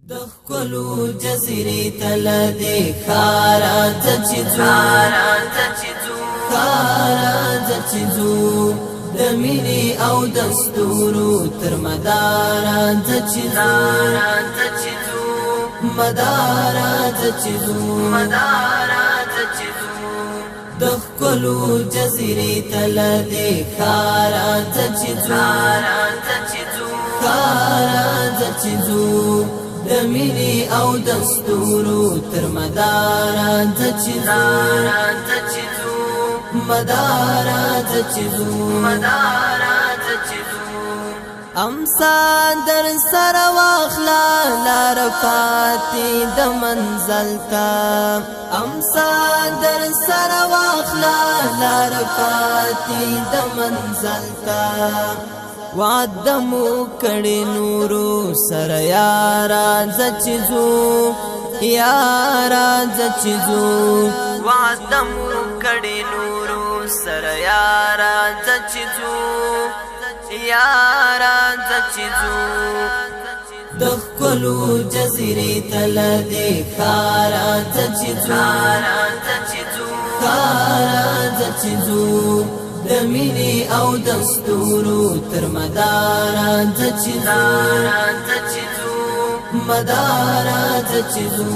دخلو جزيري تلدي خارا تچزو دميني او دستورو تر مدارا تچزو مدارا تچزو دخلو جزيري تلدي خارا تچزو دميني او دستورو تر مدارا تچزو مدارا تچزو امسا در سر واخلا لارفاتی د منزل تا امسا در سر واخلا لارفاتی د منزل تا وعدمو کڑی نورو سر یارا زچزو وعدمو کڑی نورو سر یارا زچزو دخلو جزيري تلدي خارا تچزو دميني او دستورو تر مدارا تچزو مدارا تچزو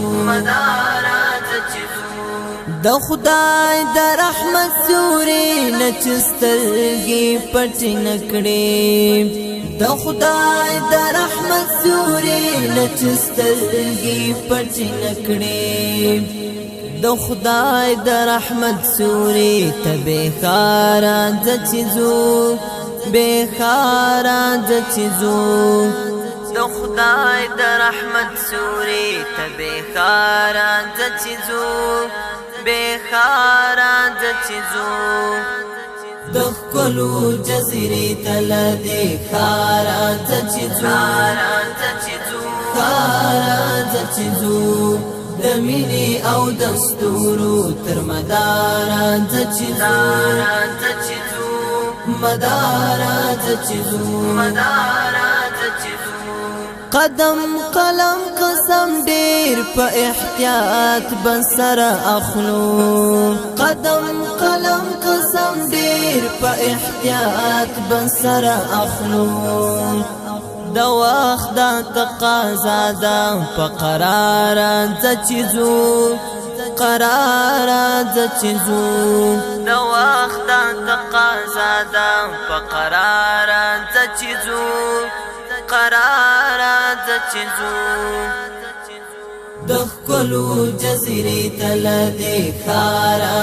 د خدای د رحمت سوري نچسترګي پټ نکړي د خدای د رحمت سوري نچسترګي پټ نکړي د خدای د رحمت سوري تبه خارا زچزو د خدای د رحمت سوري تبه خارا زچزو دخلو جزيري تلدي خارا تچزو دميني او دستورو تر مدارا تچزو مدارا تچزو قدم قلم قسم ډیر په احتیاط بسر اخلو قدم قلم قسم ډیر په احتیاط بسر اخلو د وخت د تقاضا ده په قرار زچزو د وخت د تقاضا ده په قرار زچزو دخلو جزيري تلدي خارا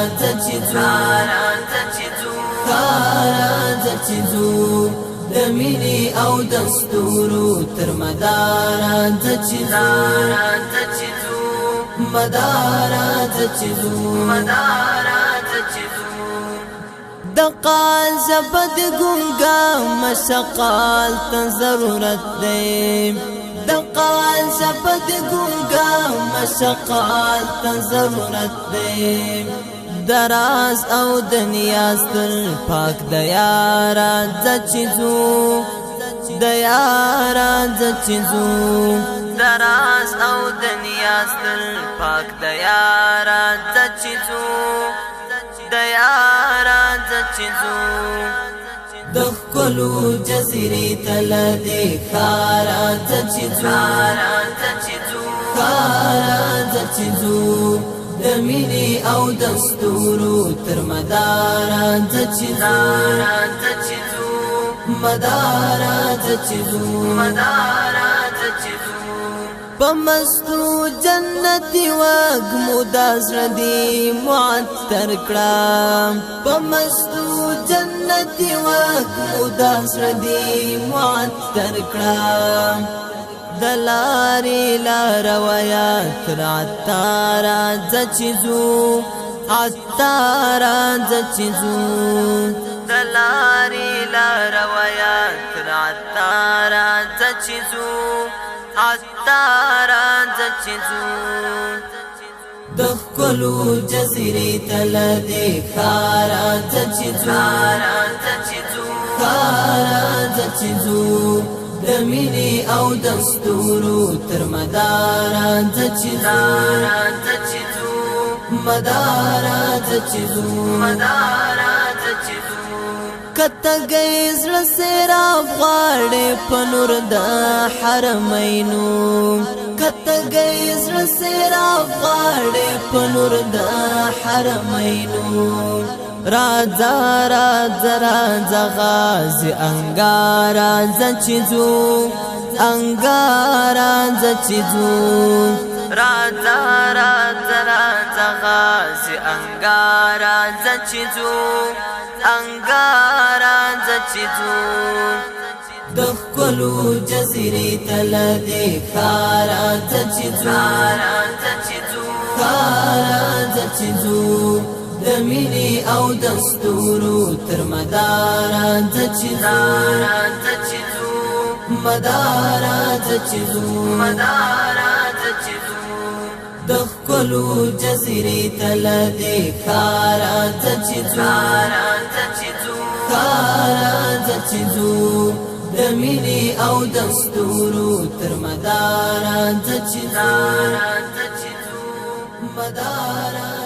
تچزو دميني او دستورو تر مدارا تچزو مدارا تچزو دقال زبد گونگا مشقال تا ضرورت دے دقال زبد گونگا مشقال تا ضرورت دے دراز او دنیاز تر پاک دیارا زچزو دراز او دنیاز تر پاک دیارا زچزو دخلو جزيري تلدي خارا تچزو دميني او دستورو تر مدارا تچزو مدارا تچزو پمستو جنتی وگمو دازردی معطر کړه پمستو جنتی وگمو دازردی معطر کړه دلاری لارویات عطارا زچزو دلاری لارویات عطارا زچزو دخلو جزيري تلدي خارا تچزو د مینې او دستورو تر مداره ځه چې ځو مداره ځه چې ځو کته گئی زړه سیراب غواړې په نور د حرمینو کته گئی زړه سیراب غواړې په نور د حرمینو راځه راځه راځه غازي انګاره ځه چې ځو انګاره ځه چې ځو راځه راځه راځه غازي انګاره ځه چې ځو انګاره ځه چې ځو د ښکلو جزیرې ته له دې ښاره ځه چې ځو ښاره ځه چې ځو د مینې او دستورو تر مداره ځه چې ځو مداره ځه چې ځو د ښکلو جزیرې ته له دې ښاره ځه چې ځو ښاره ځه چې ځو د مینې او دستورو تر مداره ځه چې ځو مداره